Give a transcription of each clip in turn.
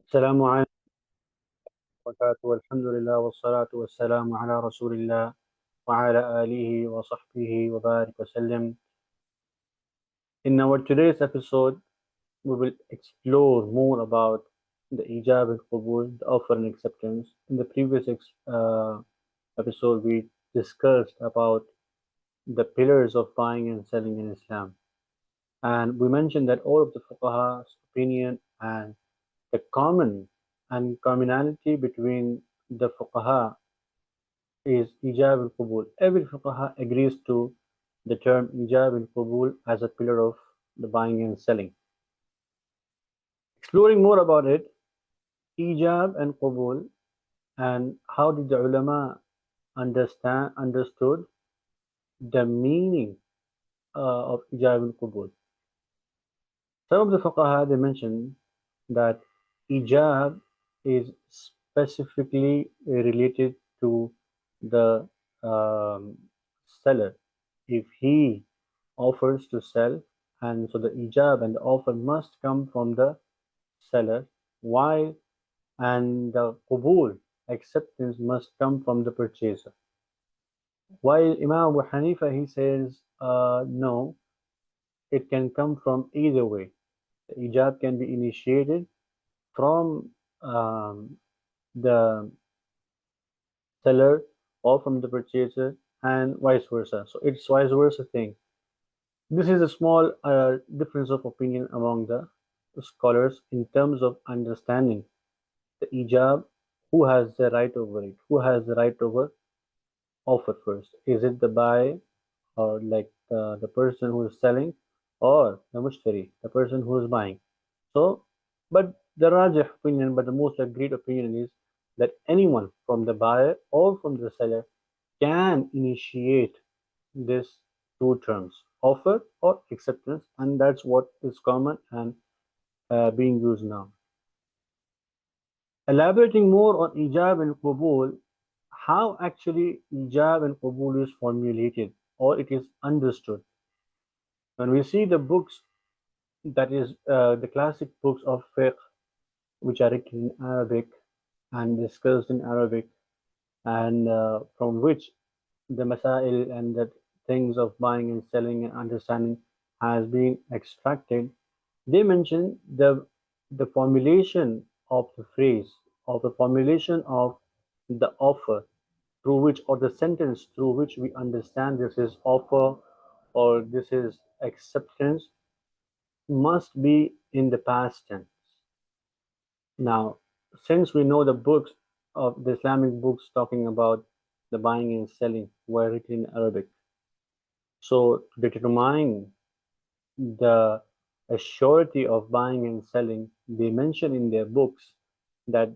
السلام عليكم ورحمة الله وبركاته والحمد لله والصلاة والسلام على رسول الله وعلى آله وصحبه وبارك وسلم. In our today's episode, we will explore more about the Ijab and Qabul, the offer and acceptance. In the previous episode, we discussed about the pillars of buying and selling in Islam. And we mentioned that all of the fuqaha's opinion and the commonality between the fuqaha is Ijab and Qabul. Every fuqaha agrees to the term Ijab and Qabul as a pillar of the buying and selling. Exploring more about it, Ijab and Qabul, and how did the ulama understood the meaning of Ijab and Qabul. Some of the fuqaha they mention that Ijab is specifically related to the seller. If he offers to sell, and so the ijab and the offer must come from the seller, while and the qabul acceptance must come from the purchaser. While Imam Abu Hanifa he says no, it can come from either way. The ijab can be initiated from the seller or from the purchaser, and vice versa. So it's vice versa thing. This is a small difference of opinion among the scholars in terms of understanding the ijab. Who has the right over it? Who has the right over offer first? Is it the buyer, or like the person who is selling, or the mushtari, the person who is buying? So, but the rajih opinion, but the most agreed opinion is that anyone from the buyer or from the seller can initiate this two terms, offer or acceptance, and that's what is common and being used now. Elaborating more on ijab and qabul, how actually ijab and qabul is formulated or it is understood. When we see the books, that is the classic books of fiqh, which are written in Arabic and discussed in Arabic, and from which the masail and the things of buying and selling and understanding has been extracted, they mention the formulation of the phrase, of the formulation of the offer through which, or the sentence through which we understand this is offer or this is acceptance, must be in the past tense. Now, since we know the books of the Islamic books talking about the buying and selling were written in Arabic, so to determine the surety of buying and selling, they mention in their books that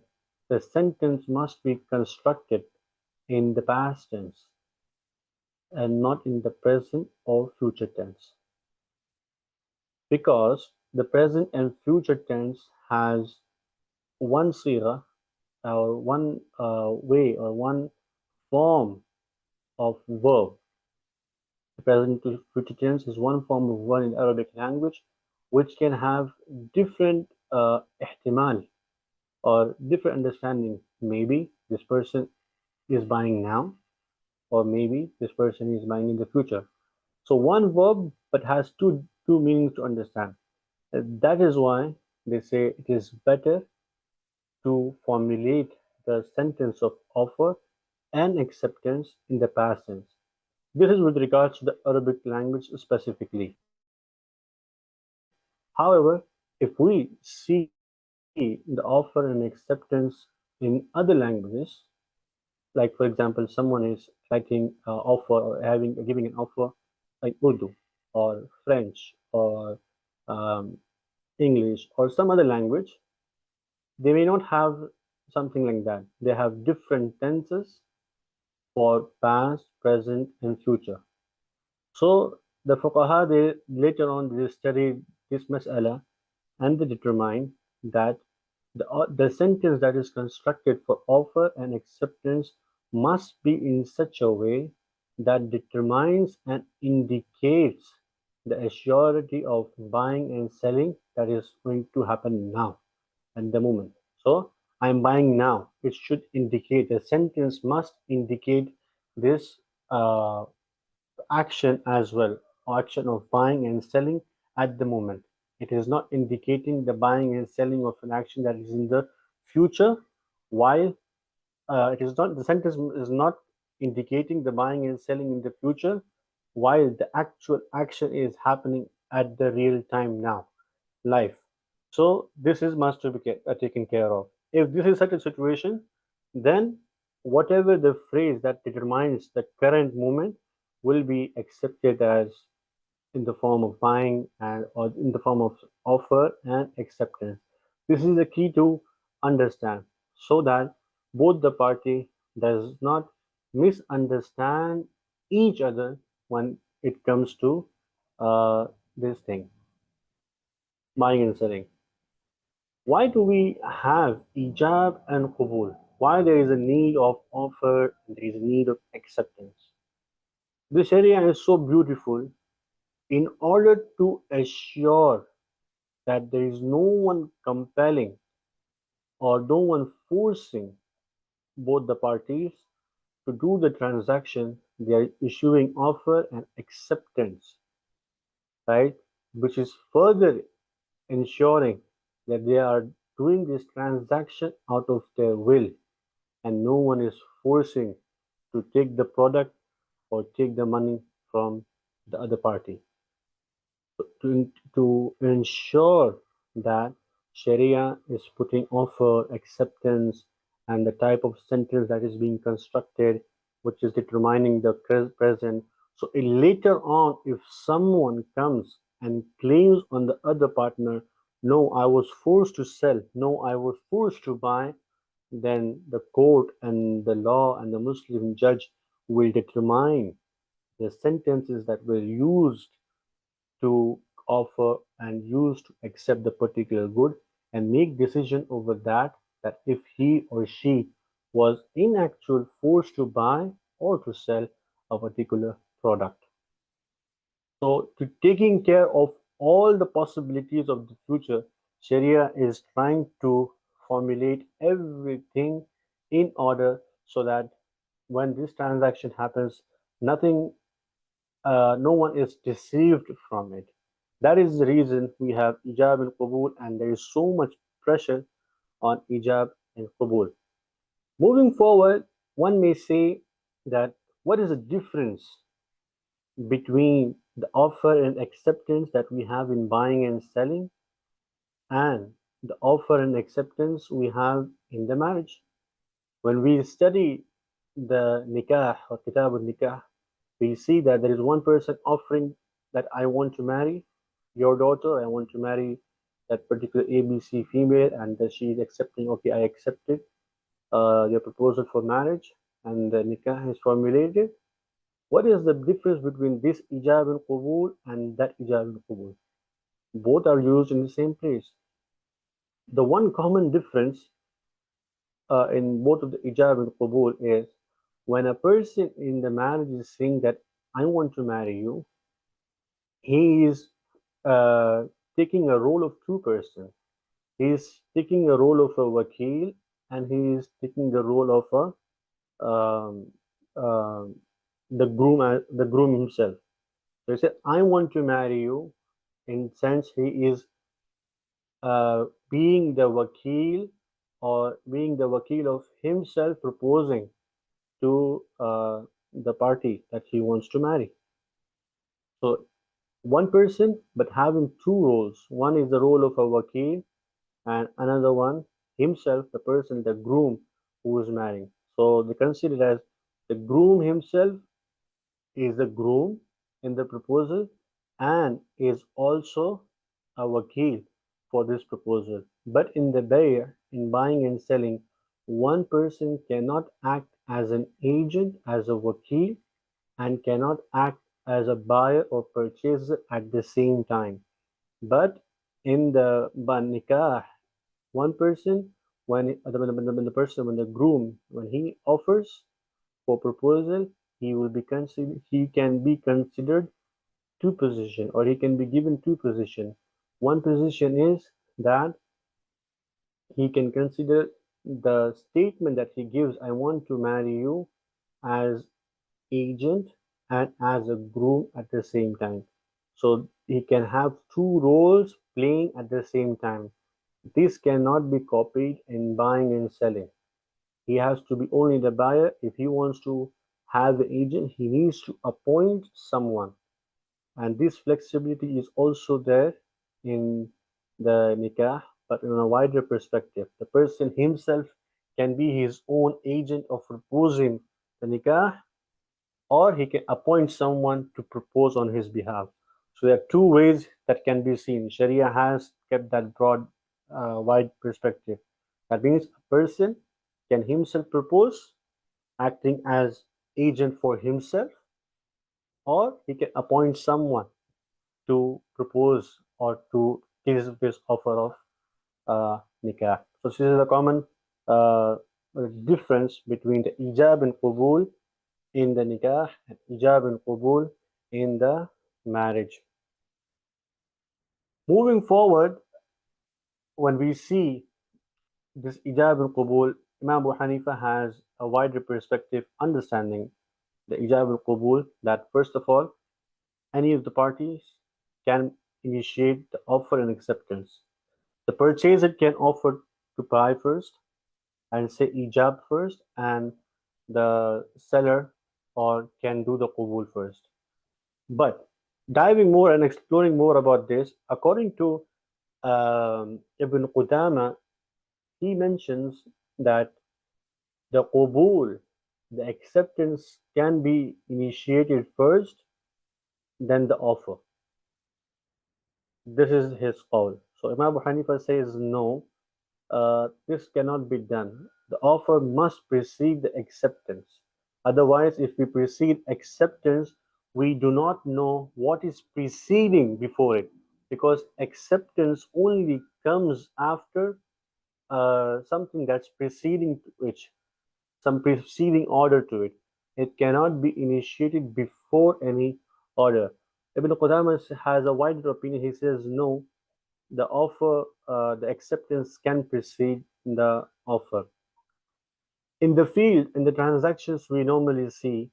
the sentence must be constructed in the past tense and not in the present or future tense, because the present and future tense has one sira, or one way, or one form of verb. The present to future tense is one form of verb in Arabic language, which can have different ihtimal or different understanding. Maybe this person is buying now, or maybe this person is buying in the future. So one verb but has two meanings to understand. That is why they say it is better to formulate the sentence of offer and acceptance in the past tense. This is with regards to the Arabic language specifically. However, if we see the offer and acceptance in other languages, like for example, someone is writing offer or giving an offer like Urdu or French or um, English or some other language, they may not have something like that. They have different tenses for past, present, and future. So the fuqaha, they later on they studied this mas'ala, and they determined that the sentence that is constructed for offer and acceptance must be in such a way that determines and indicates the assurity of buying and selling that is going to happen now at the moment. So I'm buying now. It should indicate, the sentence must indicate this uh, action as well, action of buying and selling at the moment. It is not indicating the buying and selling of an action that is in the future, while it is not, the sentence is not indicating the buying and selling in the future, while the actual action is happening at the real time now, life. So this is must to be taken care of. If this is such a situation, then whatever the phrase that determines the current moment will be accepted as in the form of buying and or in the form of offer and acceptance. This is the key to understand so that both the party does not misunderstand each other when it comes to this thing, buying and selling. Why do we have ijab and qabul? Why there is a need of offer and there is a need of acceptance? The Sharia is so beautiful in order to assure that there is no one compelling or no one forcing both the parties to do the transaction. They are issuing offer and acceptance, right? Which is further ensuring that they are doing this transaction out of their will and no one is forcing to take the product or take the money from the other party. To ensure that Sharia is putting offer, acceptance, and the type of sentence that is being constructed, which is determining the present. So later on, if someone comes and claims on the other partner, no, I was forced to sell, no, I was forced to buy, then the court and the law and the Muslim judge will determine the sentences that were used to offer and use to accept the particular good and make decision over that, that if he or she was in actual forced to buy or to sell a particular product. So to taking care of all the possibilities of the future, Sharia is trying to formulate everything in order so that when this transaction happens, nothing no one is deceived from it. That is the reason we have Ijab and Qabul, and there is so much pressure on Ijab and Qabul. Moving forward, one may say that what is the difference between the offer and acceptance that we have in buying and selling and the offer and acceptance we have in the marriage? When we study the nikah or kitab al-nikah, we see that there is one person offering that I want to marry your daughter, I want to marry that particular ABC female, and that she is accepting, okay, I accepted your proposal for marriage, and the nikah is formulated. What is the difference between this ijab and qabul and that ijab and qabul? Both are used in the same place. The one common difference in both of the ijab and qabul is when a person in the marriage is saying that I want to marry you, he is uh, taking a role of two persons. He is taking a role of a wakil and he is taking the role of a the groom himself. So he said, "I want to marry you." In sense, he is being the wakil or being the wakil of himself proposing to the party that he wants to marry. So one person, but having two roles. One is the role of a wakil, and another one himself, the person, the groom who is marrying. So they consider as the groom himself is the groom in the proposal and is also a wakil for this proposal. But in the buyer, in buying and selling, one person cannot act as an agent, as a wakil, and cannot act as a buyer or purchaser at the same time. But in the nikah, one person, when the groom, when he offers for proposal, he can be considered two position, or he can be given two position. One position is that he can consider the statement that he gives, I want to marry you, as agent and as a groom at the same time. So he can have two roles playing at the same time. This cannot be copied in buying and selling. He has to be only the buyer. If he wants to have the agent, he needs to appoint someone. And this flexibility is also there in the nikah, but in a wider perspective. The person himself can be his own agent of proposing the nikah, or he can appoint someone to propose on his behalf. So there are two ways that can be seen. Sharia has kept that broad, wide perspective. That means a person can himself propose, acting as agent for himself, or he can appoint someone to propose or to give this offer of nikah. So this is a common uh, difference between the ijab and qabul in the nikah and ijab and qabul in the marriage. Moving forward, when we see this ijab and qabul, Imam Abu Hanifa has a wider perspective understanding the ijab and qabul, that first of all, any of the parties can initiate the offer and acceptance. The purchaser can offer to buy first and say ijab first, and the seller or can do the qabul first. But diving more and exploring more about this, according to Ibn Qudama, he mentions that the qabul, the acceptance, can be initiated first, then the offer. This is his qawl. So Imam Abu Hanifa says no, this cannot be done. The offer must precede the acceptance. Otherwise, if we precede acceptance, we do not know what is preceding before it, because acceptance only comes after something that's preceding to which, some preceding order to it. It cannot be initiated before any order. Ibn Qudama has a wider opinion. He says no, the offer, the acceptance can precede the offer. In the field, in the transactions, we normally see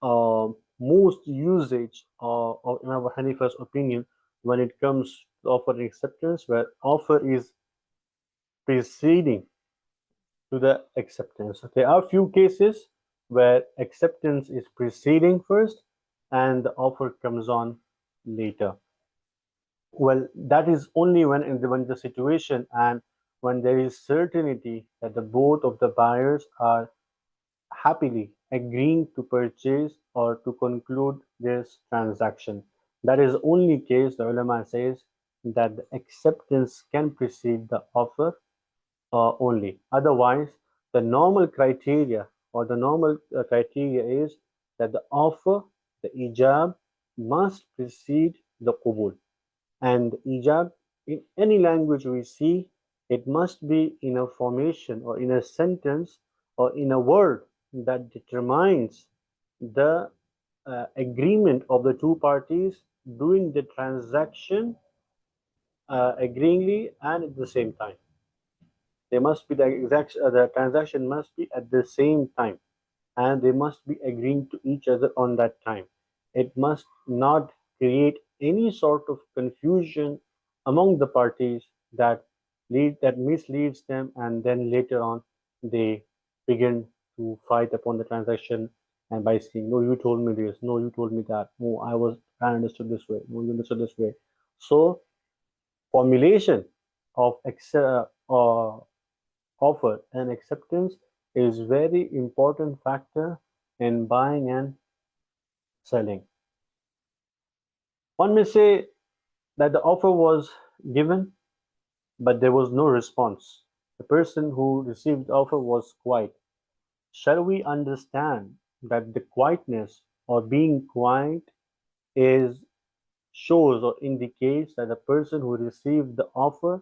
most usage of Imam Abu Hanifa's opinion when it comes to offer and acceptance, where offer is preceding to the acceptance. There are few cases where acceptance is preceding first and the offer comes on later. Well, that is only when the situation and when there is certainty that the both of the buyers are happily agreeing to purchase or to conclude this transaction. That is only case the ulama says that the acceptance can precede the offer only. Otherwise, the normal criteria or the normal criteria is that the offer, the ijab, must precede the qabul. And ijab, in any language we see, it must be in a formation or in a sentence or in a word that determines the agreement of the two parties doing the transaction agreeingly and at the same time. They must be the transaction must be at the same time, and they must be agreeing to each other on that time. It must not create any sort of confusion among the parties that misleads them, and then later on they begin to fight upon the transaction, and by saying, no, you told me this, no, you told me that, no, I understood this way, no, you understood this way. So formulation of offer and acceptance is very important factor in buying and selling. One may say that the offer was given, but there was no response. The person who received the offer was quiet. Shall we understand that the quietness or being quiet is shows or indicates that the person who received the offer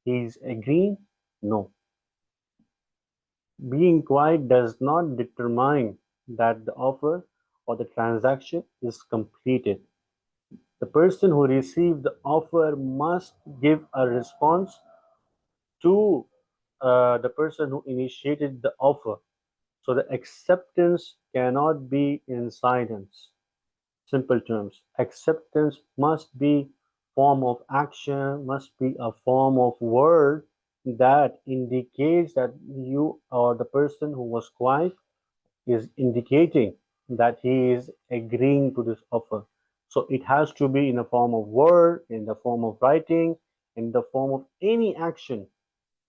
is agreeing? No. Being quiet does not determine that the offer or the transaction is completed. The person who received the offer must give a response to the person who initiated the offer. So the acceptance cannot be in silence. Simple terms. Acceptance must be form of action, must be a form of word that indicates that you or the person who was quiet is indicating that he is agreeing to this offer. So it has to be in the form of word, in the form of writing, in the form of any action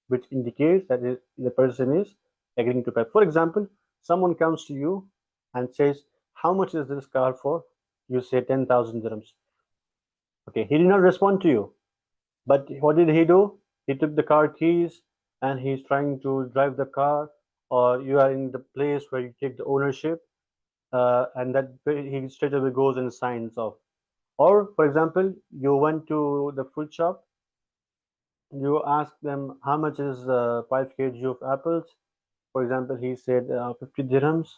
which indicates that the person is agreeing to pay. For example, someone comes to you and says, "How much is this car for?" You say 10,000 dirhams. Okay, he did not respond to you. But what did he do? He took the car keys and he's trying to drive the car, or you are in the place where you take the ownership, and that he straight away goes and signs off. Or, for example, you went to the fruit shop, you ask them how much is 5 kg of apples. For example, he said 50 dirhams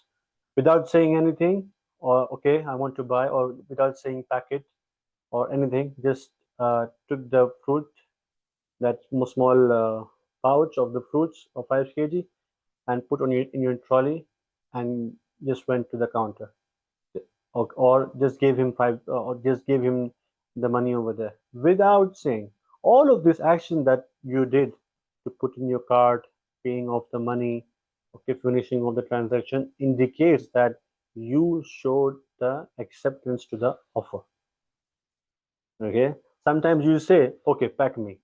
without saying anything, or okay, I want to buy, or without saying packet or anything, just took the fruit, that small pouch of the fruits of 5 kg, and put on in your trolley, and just went to the counter, or just gave him or just gave him the money over there without saying. All of this action that you did to put in your cart, paying off the money, okay, finishing of the transaction, indicates that you showed the acceptance to the offer. Okay, sometimes you say, okay, pack me,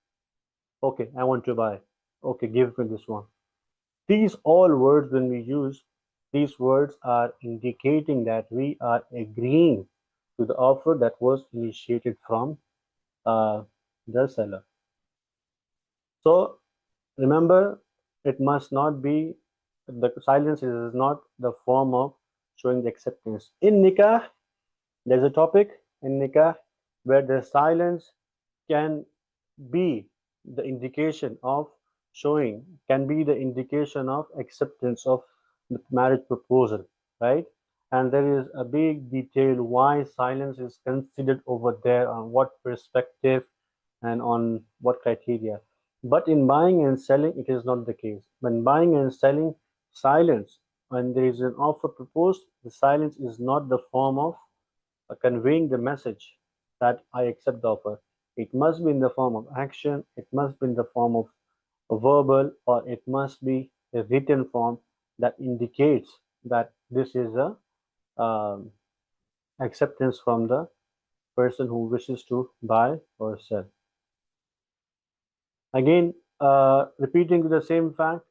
okay, I want to buy, okay, give me this one. These all words, when we use these words, are indicating that we are agreeing to the offer that was initiated from uh, the seller. So remember, it must not be, the silence is not the form of showing the acceptance. In nikah, there's a topic in nikah where the silence can be the indication of showing, can be the indication of acceptance of the marriage proposal, right? And there is a big detail why silence is considered over there, on what perspective and on what criteria. But in buying and selling, it is not the case. When buying and selling, silence, when there is an offer proposed, the silence is not the form of conveying the message that I accept the offer. It must be in the form of action, it must be in the form of a verbal, or it must be a written form that indicates that this is a um, acceptance from the person who wishes to buy or sell. Again, repeating the same fact,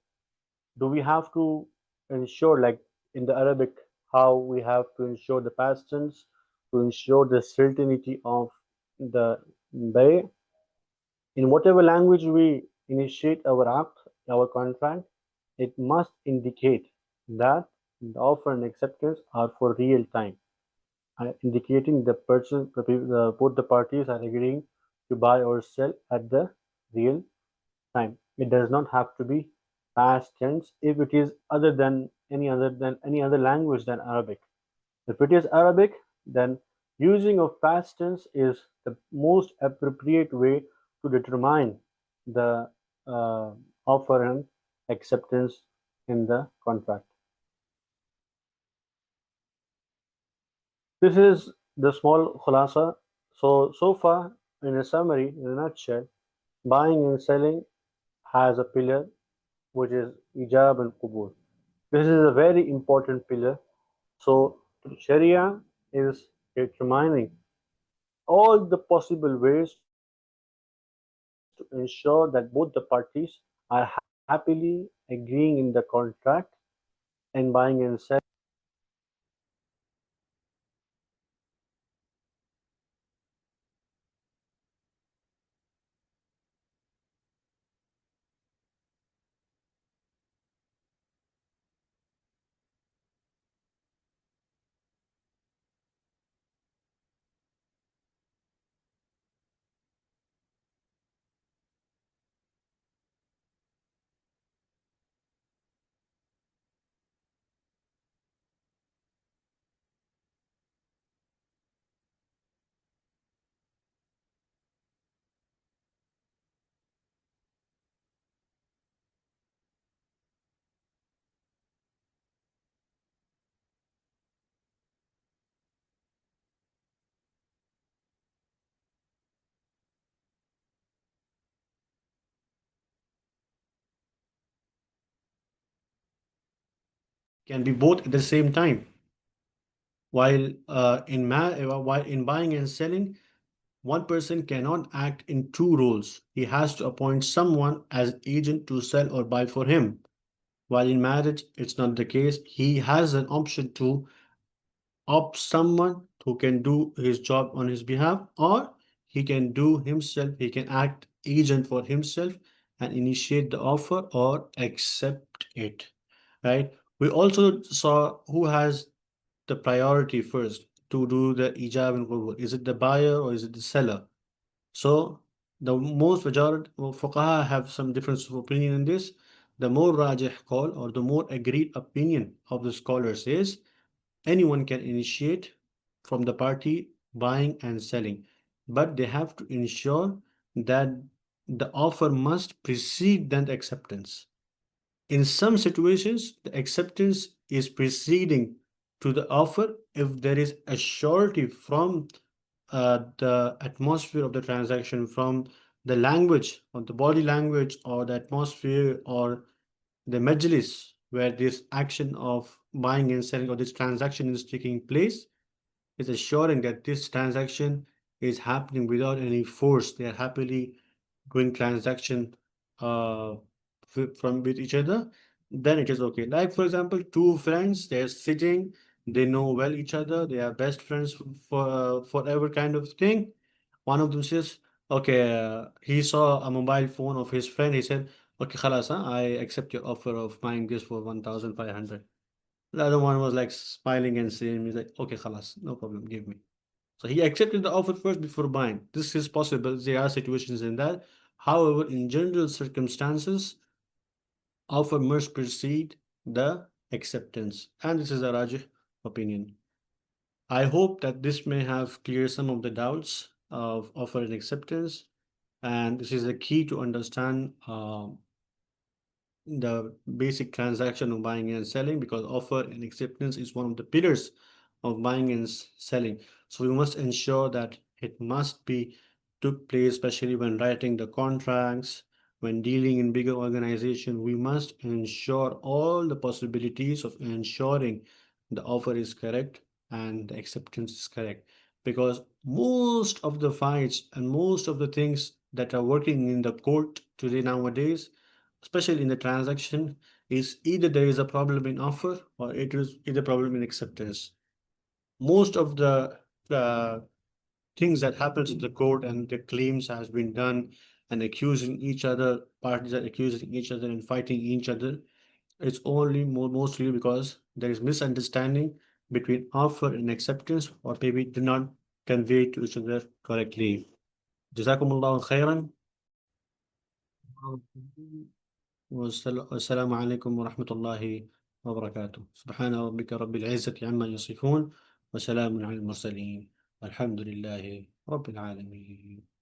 do we have to ensure, like in the Arabic, how we have to ensure the past tense to ensure the certainty of the bay? In whatever language we initiate our act, our contract, it must indicate that the offer and acceptance are for real time, indicating the person, both the parties are agreeing to buy or sell at the real time. It does not have to be past tense if it is any other language than Arabic. If it is Arabic, then using of past tense is the most appropriate way to determine the uh, offer and acceptance in the contract. This is the small khulasa. So far, in a summary, in a nutshell, buying and selling has a pillar, which is Ijab and Qabul. This is a very important pillar. So Sharia is determining all the possible ways to ensure that both the parties are happily agreeing in the contract and buying and selling. can be both at the same time. While in buying and selling, one person cannot act in two roles. He has to appoint someone as agent to sell or buy for him. While in marriage, it's not the case. He has an option to opt someone who can do his job on his behalf, or he can do himself, he can act agent for himself and initiate the offer or accept it. Right? We also saw who has the priority first to do the ijab and qabul. Is it the buyer or is it the seller? So the most majority of fuqaha have some difference of opinion in this. The more rajih call or the more agreed opinion of the scholars is anyone can initiate from the party buying and selling, but they have to ensure that the offer must precede then the acceptance. In some situations, the acceptance is preceding to the offer if there is a surety from the atmosphere of the transaction, from the language, or the body language, or the atmosphere, or the majlis where this action of buying and selling or this transaction is taking place is assuring that this transaction is happening without any force. They are happily doing transaction uh, from with each other, then it is okay. Like for example, two friends, they're sitting, they know well each other, they are best friends for forever kind of thing. One of them says, okay, he saw a mobile phone of his friend. He said, okay, khalas, huh? I accept your offer of buying this for 1,500. The other one was like smiling and saying, he's like, okay, khalas, no problem, give me. So he accepted the offer first before buying. This is possible. There are situations in that. However, in general circumstances, offer must precede the acceptance. And this is a Rajih opinion. I hope that this may have cleared some of the doubts of offer and acceptance. And this is a key to understand the basic transaction of buying and selling, because offer and acceptance is one of the pillars of buying and selling. So we must ensure that it must be took place, especially when writing the contracts, when dealing in bigger organization. We must ensure all the possibilities of ensuring the offer is correct and the acceptance is correct, because most of the fights and most of the things that are working in the court today nowadays, especially in the transaction, is either there is a problem in offer or it is either problem in acceptance. Most of the uh, things that happens in the court and the claims has been done and accusing each other, parties are accusing each other and fighting each other. It's only mostly because there is misunderstanding between offer and acceptance, or maybe do not convey to each other correctly. Jazakumullahu khairan. والسلام عليكم ورحمة الله وبركاته. سبحان ربك رب العزة عما يصفون وسلام على المرسلين والحمد لله رب العالمين.